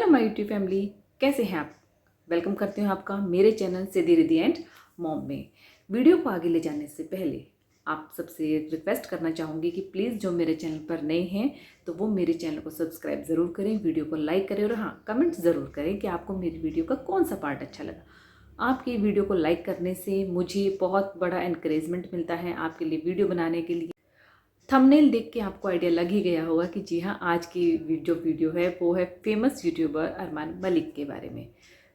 Hello my YouTube family, कैसे हैं आप। वेलकम करती हूँ आपका मेरे channel Siddhi Riddhi and mom में। वीडियो को आगे ले जाने से पहले आप सबसे रिक्वेस्ट करना चाहूँगी कि प्लीज़ जो मेरे चैनल पर नए हैं तो वो मेरे चैनल को सब्सक्राइब ज़रूर करें, वीडियो को लाइक करें और हाँ, कमेंट ज़रूर करें कि आपको मेरी वीडियो का कौन सा पार्ट अच्छा लगा। आपकी वीडियो को लाइक करने से मुझे बहुत बड़ा एनकरेजमेंट मिलता है आपके लिए वीडियो बनाने के लिए। थंबनेल देख के आपको आइडिया लग ही गया होगा कि जी हाँ, आज की जो वीडियो है वो है फेमस यूट्यूबर अरमान मलिक के बारे में।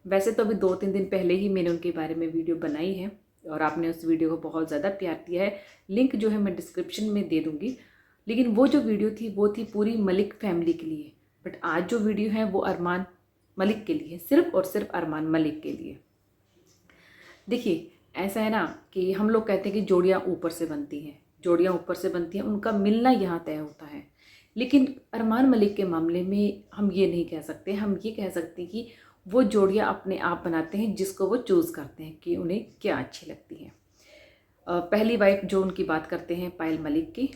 वैसे तो अभी 2-3 दिन पहले ही मैंने उनके बारे में वीडियो बनाई है और आपने उस वीडियो को बहुत ज़्यादा प्यार दिया है। लिंक जो है मैं डिस्क्रिप्शन में दे दूँगी। लेकिन वो जो वीडियो थी वो थी पूरी मलिक फैमिली के लिए, बट आज जो वीडियो है वो अरमान मलिक के लिए, सिर्फ और सिर्फ अरमान मलिक के लिए। देखिए, ऐसा है ना कि हम लोग कहते हैं कि जोड़ियाँ ऊपर से बनती हैं, जोड़ियाँ ऊपर से बनती हैं, उनका मिलना यहाँ तय होता है। लेकिन अरमान मलिक के मामले में हम ये नहीं कह सकते, हम ये कह सकते हैं कि वो जोड़ियाँ अपने आप बनाते हैं जिसको वो चूज़ करते हैं कि उन्हें क्या अच्छी लगती है। पहली वाइफ जो उनकी बात करते हैं पायल मलिक की,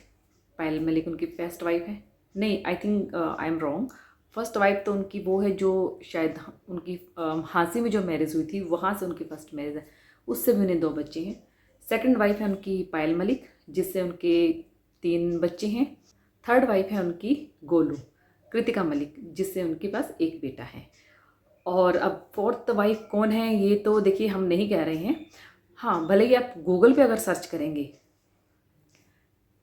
पायल मलिक उनकी फर्स्ट वाइफ है। नहीं, I think I am wrong. First wife तो उनकी वो है जो शायद उनकी हांसी में जो मैरिज हुई थी वहाँ से उनकी फर्स्ट मैरिज है, उससे भी उन्हें 2 बच्चे हैं। सेकंड वाइफ है उनकी पायल मलिक जिससे उनके 3 बच्चे हैं। थर्ड वाइफ है उनकी गोलू कृतिका मलिक जिससे उनके पास 1 बेटा है। और अब फोर्थ वाइफ कौन है ये तो देखिए हम नहीं कह रहे हैं। हाँ, भले ही आप गूगल पे अगर सर्च करेंगे,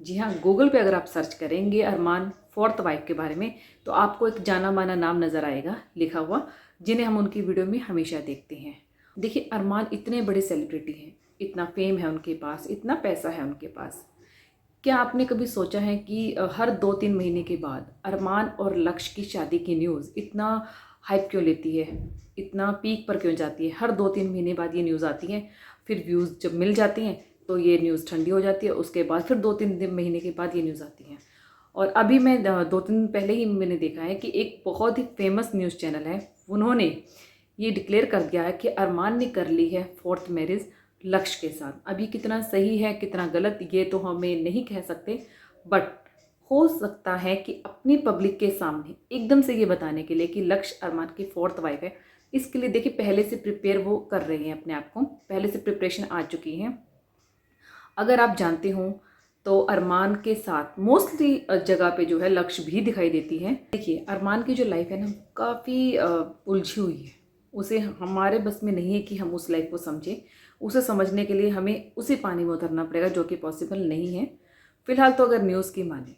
जी हाँ, गूगल पे अगर आप सर्च करेंगे अरमान फोर्थ वाइफ के बारे में तो आपको एक जाना माना नाम नज़र आएगा लिखा हुआ, जिन्हें हम उनकी वीडियो में हमेशा देखते हैं। देखिए, अरमान इतने बड़े सेलिब्रिटी हैं, इतना फेम है उनके पास, इतना पैसा है उनके पास। क्या आपने कभी सोचा है कि हर 2-3 महीने के बाद अरमान और लक्ष्य की शादी की न्यूज़ इतना हाइप क्यों लेती है, इतना पीक पर क्यों जाती है। हर 2-3 महीने बाद ये न्यूज़ आती है, फिर व्यूज़ जब मिल जाती हैं तो ये न्यूज़ ठंडी हो जाती है, उसके बाद फिर 2-3 महीने के बाद ये न्यूज़ आती है। और अभी मैं 2-3 दिन पहले ही मैंने देखा है कि एक बहुत ही फेमस न्यूज़ चैनल है, उन्होंने ये डिक्लेयर कर दिया है कि अरमान ने कर ली है फोर्थ मैरिज लक्ष्य के साथ। अभी कितना सही है कितना गलत ये तो हमें नहीं कह सकते, बट हो सकता है कि अपनी पब्लिक के सामने एकदम से ये बताने के लिए कि लक्ष्य अरमान की फोर्थ वाइफ है, इसके लिए देखिए पहले से प्रिपेयर वो कर रहे हैं, अपने आप को पहले से प्रिपरेशन आ चुकी है। अगर आप जानते हो तो अरमान के साथ मोस्टली जगह पे जो है लक्ष्य भी दिखाई देती है। देखिए, अरमान की जो लाइफ है ना काफ़ी उलझी हुई है, उसे हमारे बस में नहीं है कि हम उस लाइफ को समझें। उसे समझने के लिए हमें उसी पानी में उतरना पड़ेगा जो कि पॉसिबल नहीं है। फिलहाल तो अगर न्यूज़ की माने,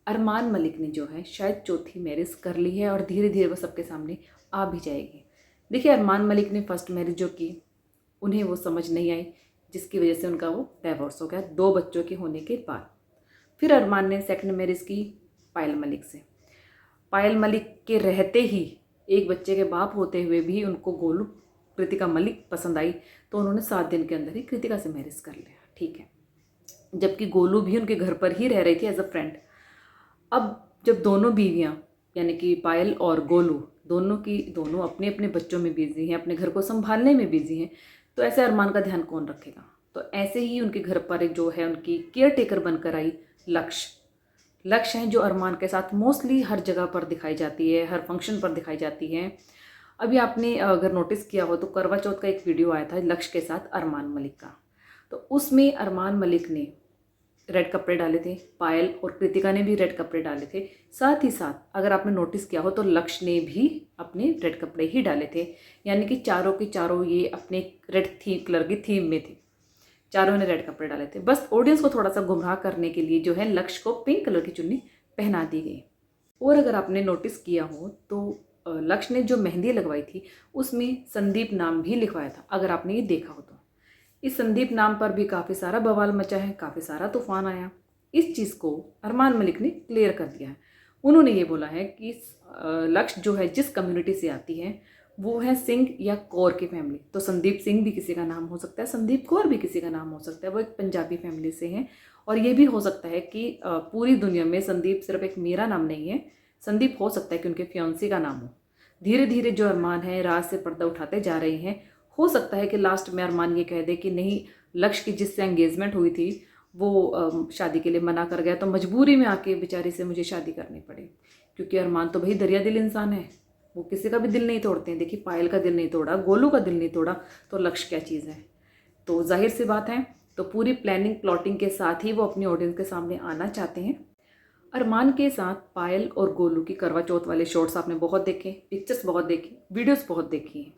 अरमान मलिक ने जो है शायद चौथी मैरिज कर ली है और धीरे धीरे वो सबके सामने आ भी जाएगी। देखिए, अरमान मलिक ने फर्स्ट मैरिज जो की उन्हें वो समझ नहीं आई, जिसकी वजह से उनका वो डाइवोर्स हो गया 2 बच्चों के होने के बाद। फिर अरमान ने सेकंड मैरिज की पायल मलिक से। पायल मलिक के रहते ही, एक बच्चे के बाप होते हुए भी उनको गोलू कृतिका मलिक पसंद आई, तो उन्होंने 7 दिन के अंदर ही कृतिका से मैरिज कर लिया, ठीक है। जबकि गोलू भी उनके घर पर ही रह रही थी एज अ फ्रेंड। अब जब दोनों बीवियां यानी कि पायल और गोलू दोनों अपने अपने बच्चों में बिजी हैं, अपने घर को संभालने में बिजी हैं, तो ऐसे अरमान का ध्यान कौन रखेगा। तो ऐसे ही उनके घर पर एक जो है उनकी केयर टेकर बनकर आई लक्ष्य हैं, जो अरमान के साथ मोस्टली हर जगह पर दिखाई जाती है, हर फंक्शन पर दिखाई जाती है। अभी आपने अगर नोटिस किया हो तो करवा चौथ का एक वीडियो आया था लक्ष्य के साथ अरमान मलिक का, तो उसमें अरमान मलिक ने रेड कपड़े डाले थे, पायल और कृतिका ने भी रेड कपड़े डाले थे। साथ ही साथ अगर आपने नोटिस किया हो तो लक्ष्य ने भी अपने रेड कपड़े ही डाले थे, यानी कि चारों के चारों ये अपने रेड कलर की थीम में थे, चारों ने रेड कपड़े डाले थे। बस ऑडियंस को थोड़ा सा गुमराह करने के लिए जो है लक्ष्य को पिंक कलर की चुन्नी पहना दी गई। और अगर आपने नोटिस किया हो तो लक्ष्य ने जो मेहंदी लगवाई थी उसमें संदीप नाम भी लिखवाया था, अगर आपने ये देखा हो तो। इस संदीप नाम पर भी काफ़ी सारा बवाल मचा है, काफ़ी सारा तूफान आया। इस चीज़ को अरमान मलिक ने क्लियर कर दिया है। उन्होंने ये बोला है कि लक्ष्य जो है जिस कम्युनिटी से आती है वो है सिंह या कौर की फैमिली। तो संदीप सिंह भी किसी का नाम हो सकता है, संदीप कौर भी किसी का नाम हो सकता है, वो एक पंजाबी फैमिली से हैं। और ये भी हो सकता है कि पूरी दुनिया में संदीप सिर्फ एक मेरा नाम नहीं है, संदीप हो सकता है कि उनके फियांसी का नाम हो। धीरे धीरे जो अरमान है राज से पर्दा उठाते जा रहे हैं। हो सकता है कि लास्ट में अरमान ये कह दे कि नहीं, लक्ष्य की जिससे एंगेजमेंट हुई थी वो शादी के लिए मना कर गया, तो मजबूरी में आके बेचारी से मुझे शादी करनी पड़ी, क्योंकि अरमान तो भाई दरिया दिल इंसान है। वो किसी का भी दिल नहीं तोड़ते हैं। देखिए पायल का दिल नहीं तोड़ा, गोलू का दिल नहीं तोड़ा, तो लक्ष्य क्या चीज़ है। तो जाहिर सी बात है, तो पूरी प्लानिंग प्लॉटिंग के साथ ही वो अपनी ऑडियंस के सामने आना चाहते हैं। अरमान के साथ पायल और गोलू की करवा चौथ वाले शॉट्स आपने बहुत देखे, पिक्चर्स बहुत देखी, वीडियोस बहुत देखी हैं,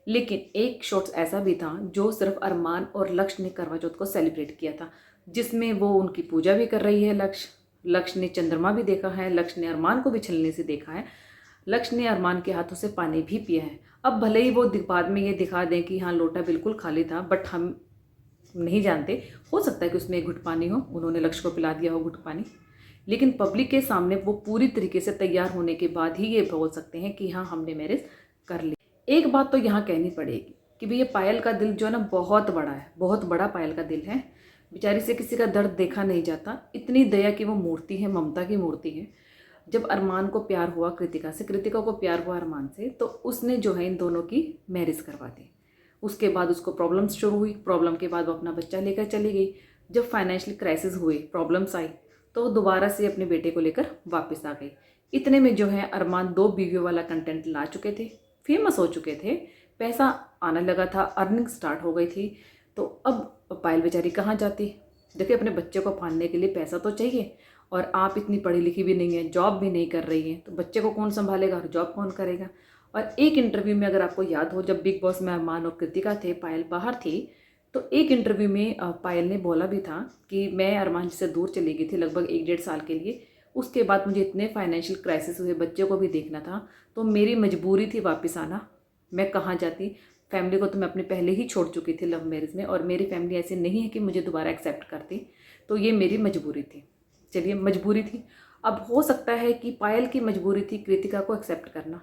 लेकिन एक शॉट्स ऐसा भी था जो सिर्फ अरमान और लक्ष्य ने करवा चौथ को सेलिब्रेट किया था, जिसमें वो उनकी पूजा भी कर रही है। लक्ष्य ने चंद्रमा भी देखा है, लक्ष्य ने अरमान को भी छलने से देखा है, लक्ष्य ने अरमान के हाथों से पानी भी पिया है। अब भले ही वो बाद में ये दिखा दें कि हाँ लोटा बिल्कुल खाली था, बट हम नहीं जानते, हो सकता है कि उसमें एक घुट पानी हो, उन्होंने लक्ष्य को पिला दिया हो घुट पानी, लेकिन पब्लिक के सामने वो पूरी तरीके से तैयार होने के बाद ही ये बोल सकते हैं कि हाँ हमने मैरिज कर ली। एक बात तो यहाँ कहनी पड़ेगी कि भई ये पायल का दिल जो है ना बहुत बड़ा है, बहुत बड़ा पायल का दिल है। बेचारी से किसी का दर्द देखा नहीं जाता, इतनी दया की वो मूर्ति है, ममता की मूर्ति है। जब अरमान को प्यार हुआ कृतिका से, कृतिका को प्यार हुआ अरमान से, तो उसने जो है इन दोनों की मैरिज करवा दी। उसके बाद उसको प्रॉब्लम्स शुरू हुई, प्रॉब्लम के बाद वो अपना बच्चा लेकर चली गई। जब फाइनेंशियल क्राइसिस हुए, प्रॉब्लम्स आई, तो वो दोबारा से अपने बेटे को लेकर वापस आ गई। इतने में जो है अरमान 2 बीवियों वाला कंटेंट ला चुके थे, फेमस हो चुके थे, पैसा आने लगा था, अर्निंग स्टार्ट हो गई थी। तो अब पायल बेचारी कहाँ जाती। देखिए अपने बच्चे को पालने के लिए पैसा तो चाहिए, और आप इतनी पढ़ी लिखी भी नहीं है, जॉब भी नहीं कर रही है, तो बच्चे को कौन संभालेगा और जॉब कौन करेगा। और एक इंटरव्यू में अगर आपको याद हो, जब बिग बॉस में अरमान और कृतिका थे, पायल बाहर थी, तो एक इंटरव्यू में पायल ने बोला भी था कि मैं अरमान जी से दूर चली गई थी लगभग 1-1.5 साल के लिए। उसके बाद मुझे इतने फाइनेंशियल क्राइसिस हुए, बच्चे को भी देखना था, तो मेरी मजबूरी थी वापस आना। मैं कहाँ जाती, फैमिली को तो मैं अपने पहले ही छोड़ चुकी थी लव मैरिज में, और मेरी फैमिली ऐसी नहीं है कि मुझे दोबारा एक्सेप्ट करती, तो ये मेरी मजबूरी थी। चलिए मजबूरी थी। अब हो सकता है कि पायल की मजबूरी थी कृतिका को एक्सेप्ट करना,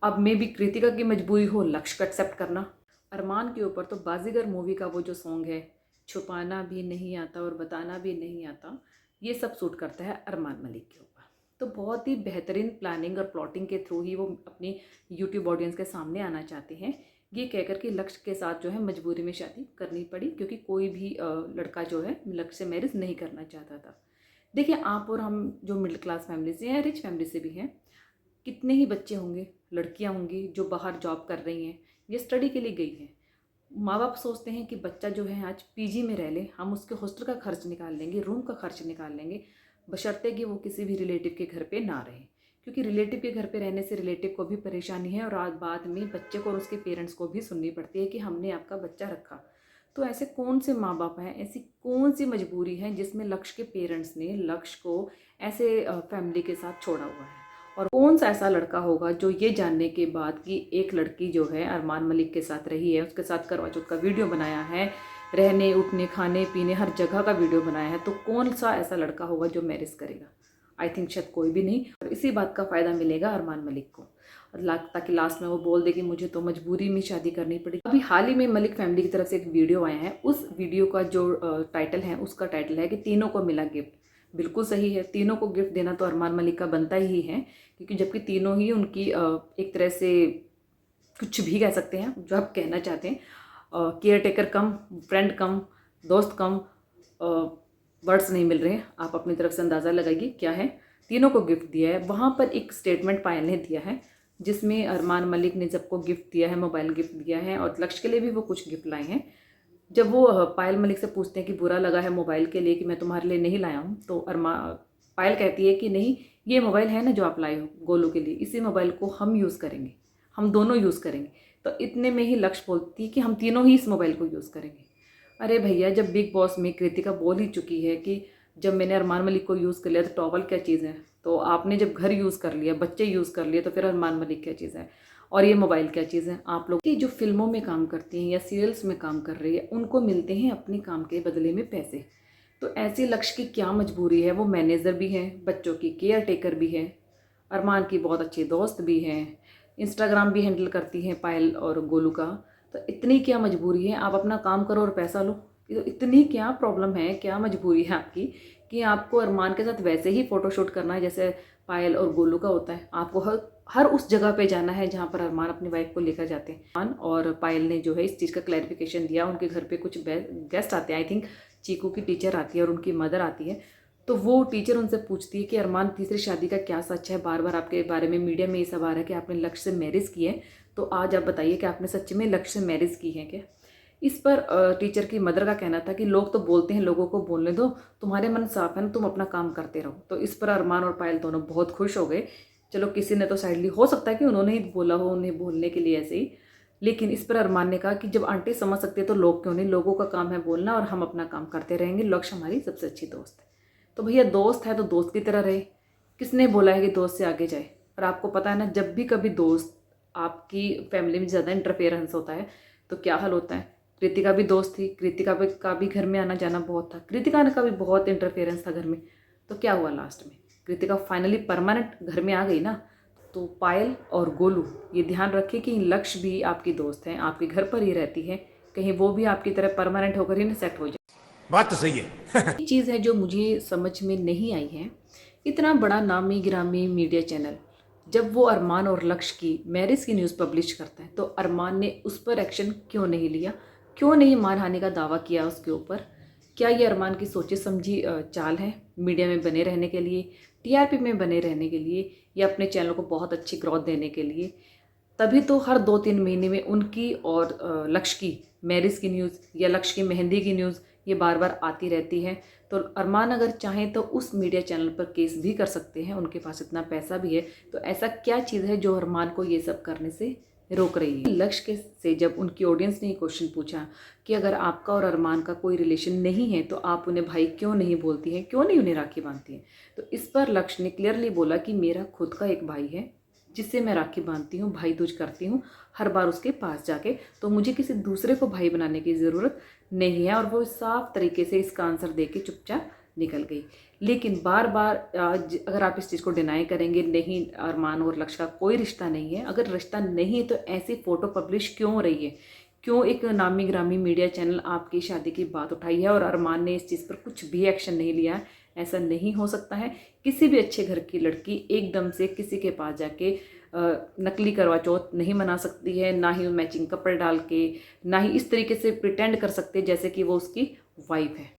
अब मे भी कृतिका की मजबूरी हो लक्ष्य को एक्सेप्ट करना। अरमान के ऊपर तो बाजीगर मूवी का वो जो सॉन्ग है, छुपाना भी नहीं आता और बताना भी नहीं आता, ये सब सूट करता है अरमान मलिक के ऊपर। तो बहुत ही बेहतरीन प्लानिंग और प्लॉटिंग के थ्रू ही वो अपनी यूट्यूब ऑडियंस के सामने आना चाहते हैं, ये कहकर कि लक्ष्य के साथ जो है मजबूरी में शादी करनी पड़ी, क्योंकि कोई भी लड़का जो है लक्ष्य से मैरिज नहीं करना चाहता था। देखिए आप और हम जो मिडिल क्लास फैमिली से हैं, रिच फैमिली से भी हैं, कितने ही बच्चे होंगे, लड़कियां होंगी जो बाहर जॉब कर रही हैं या स्टडी के लिए गई हैं। माँ बाप सोचते हैं कि बच्चा जो है आज पीजी में रह ले, हम उसके हॉस्टल का खर्च निकाल लेंगे, रूम का खर्च निकाल लेंगे, बशर्ते कि वो किसी भी रिलेटिव के घर पे ना रहे, क्योंकि रिलेटिव के घर पे रहने से रिलेटिव को भी परेशानी है, और आज बाद में बच्चे को और उसके पेरेंट्स को भी सुननी पड़ती है कि हमने आपका बच्चा रखा। तो ऐसे कौन से माँ बाप हैं, ऐसी कौन सी मजबूरी है जिसमें लक्ष्य के पेरेंट्स ने लक्ष्य को ऐसे फैमिली के साथ छोड़ा हुआ है। और कौन सा ऐसा लड़का होगा जो ये जानने के बाद कि एक लड़की जो है अरमान मलिक के साथ रही है, उसके साथ करवा चौथ का वीडियो बनाया है, रहने उठने खाने पीने हर जगह का वीडियो बनाया है, तो कौन सा ऐसा लड़का होगा जो मैरिज करेगा। आई थिंक शायद कोई भी नहीं। और इसी बात का फ़ायदा मिलेगा अरमान मलिक को, ताकि लास्ट में वो बोल दे कि मुझे तो मजबूरी में शादी करनी पड़ी। अभी हाल ही में मलिक फैमिली की तरफ से एक वीडियो आया है, उस वीडियो का जो टाइटल है, उसका टाइटल है कि तीनों को मिला गिफ्ट। बिल्कुल सही है, तीनों को गिफ्ट देना तो अरमान मलिक का बनता ही है, क्योंकि जबकि तीनों ही उनकी एक तरह से कुछ भी कह सकते हैं जो आप कहना चाहते हैं, केयर टेकर कम, फ्रेंड कम, दोस्त कम, वर्ड्स नहीं मिल रहे हैं, आप अपनी तरफ से अंदाज़ा लगाइए क्या है। तीनों को गिफ्ट दिया है। वहाँ पर एक स्टेटमेंट पायल ने दिया है जिसमें अरमान मलिक ने सबको गिफ्ट दिया है, मोबाइल गिफ्ट दिया है, और लक्ष्य के लिए भी वो कुछ गिफ्ट लाए हैं। जब वो पायल मलिक से पूछते हैं कि बुरा लगा है मोबाइल के लिए कि मैं तुम्हारे लिए नहीं लाया हूँ, तो पायल कहती है कि नहीं, ये मोबाइल है ना जो आप लाए हो गोलू के लिए, इसी मोबाइल को हम यूज़ करेंगे, हम दोनों यूज़ करेंगे। तो इतने में ही लक्ष्य बोलती है कि हम तीनों ही इस मोबाइल को यूज़ करेंगे। अरे भैया, जब बिग बॉस में कृतिका बोल ही चुकी है कि जब मैंने अरमान मलिक को यूज़ कर लिया तो टॉवल क्या चीज़ है, तो आपने जब घर यूज़ कर लिया, बच्चे यूज़ कर लिए, तो फिर अरमान मलिक क्या चीज़ है और ये मोबाइल क्या चीज़ है। आप लोग की जो फिल्मों में काम करती हैं या सीरियल्स में काम कर रही है, उनको मिलते हैं अपने काम के बदले में पैसे। तो ऐसे लक्ष्य की क्या मजबूरी है, वो मैनेजर भी है, बच्चों की केयर टेकर भी है, अरमान की बहुत अच्छी दोस्त भी है, इंस्टाग्राम भी हैंडल करती हैं पायल और गोलू का। तो इतनी क्या मजबूरी है, आप अपना काम करो और पैसा लो। तो इतनी क्या प्रॉब्लम है, क्या मजबूरी है आपकी कि आपको अरमान के साथ वैसे ही फ़ोटोशूट करना है जैसे पायल और गोलू का होता है। आपको हर उस जगह पे जाना है जहाँ पर अरमान अपनी वाइफ को लेकर जाते हैं। अरमान और पायल ने जो है इस चीज़ का क्लैरिफिकेशन दिया। उनके घर पे कुछ गेस्ट आते हैं, आई थिंक चीकू की टीचर आती है और उनकी मदर आती है, तो वो टीचर उनसे पूछती है कि अरमान तीसरी शादी का क्या सच है, बार बार आपके बारे में मीडिया में ये सब आ रहा है कि आपने लक्ष्य से मैरिज की है, तो आज आप बताइए कि आपने सच्ची में लक्ष्य से मैरिज की है क्या। इस पर टीचर की मदर का कहना था कि लोग तो बोलते हैं, लोगों को बोलने दो, तुम्हारे मन साफ है ना, तुम अपना काम करते रहो। तो इस पर अरमान और पायल दोनों बहुत खुश हो गए। चलो किसी ने तो साइडली, हो सकता है कि उन्होंने ही बोला हो, उन्हें बोलने के लिए ऐसे ही, लेकिन इस पर अरमान ने कहा कि जब आंटी समझ सकते हैं तो लोग क्यों नहीं, लोगों का काम है बोलना और हम अपना काम करते रहेंगे, लक्ष्य हमारी सबसे अच्छी दोस्त है। तो भैया दोस्त है तो दोस्त की तरह रहे, किसने बोला है कि दोस्त से आगे जाए। और आपको पता है ना, जब भी कभी दोस्त आपकी फैमिली में ज़्यादा इंटरफेरेंस होता है तो क्या हाल होता है। कृतिका भी दोस्त थी, कृतिका का भी घर में आना जाना बहुत था, कृतिका का भी बहुत इंटरफेरेंस था घर में। तो क्या हुआ लास्ट में, कृतिका फाइनली परमानेंट घर में आ गई ना। तो पायल और गोलू ये ध्यान रखें कि लक्ष्य भी आपकी दोस्त हैं, आपके घर पर ही रहती है, कहीं वो भी आपकी तरह परमानेंट होकर ही ना सेट हो जाए। बात तो सही है। ये चीज़ है जो मुझे समझ में नहीं आई है। इतना बड़ा नामी गिरामी मीडिया चैनल जब वो अरमान और लक्ष्य की मैरिज की न्यूज़ पब्लिश करता है तो अरमान ने उस पर एक्शन क्यों नहीं लिया, क्यों नहीं मानहानि का दावा किया उसके ऊपर। क्या ये अरमान की सोची समझी चाल है मीडिया में बने रहने के लिए, टीआरपी में बने रहने के लिए, या अपने चैनल को बहुत अच्छी ग्रोथ देने के लिए। तभी तो हर 2-3 महीने में उनकी और लक्ष्य की मैरिज की न्यूज़ या लक्ष्य की मेहंदी की न्यूज़ ये बार बार आती रहती है। तो अरमान अगर चाहें तो उस मीडिया चैनल पर केस भी कर सकते हैं, उनके पास इतना पैसा भी है। तो ऐसा क्या चीज़ है जो अरमान को ये सब करने से रोक रही है। लक्ष्य के से जब उनकी ऑडियंस ने ये क्वेश्चन पूछा कि अगर आपका और अरमान का कोई रिलेशन नहीं है तो आप उन्हें भाई क्यों नहीं बोलती हैं, क्यों नहीं उन्हें राखी बांधती हैं, तो इस पर लक्ष्य ने क्लियरली बोला कि मेरा खुद का एक भाई है जिससे मैं राखी बांधती हूँ, भाई दूज करती हूँ हर बार उसके पास जाके, तो मुझे किसी दूसरे को भाई बनाने की ज़रूरत नहीं है। और वो साफ तरीके से इसका आंसर दे के चुपचाप निकल गई। लेकिन बार बार अगर आप इस चीज़ को डिनाई करेंगे, नहीं अरमान और लक्ष्य का कोई रिश्ता नहीं है, अगर रिश्ता नहीं है तो ऐसी फ़ोटो पब्लिश क्यों हो रही है, क्यों एक नामी ग्रामी मीडिया चैनल आपकी शादी की बात उठाई है और अरमान ने इस चीज़ पर कुछ भी एक्शन नहीं लिया है। ऐसा नहीं हो सकता है। किसी भी अच्छे घर की लड़की एकदम से किसी के पास जाके नकली करवा चौथ नहीं मना सकती है, ना ही मैचिंग कपड़े डाल के, ना ही इस तरीके से प्रिटेंड कर सकते जैसे कि वो उसकी वाइफ है।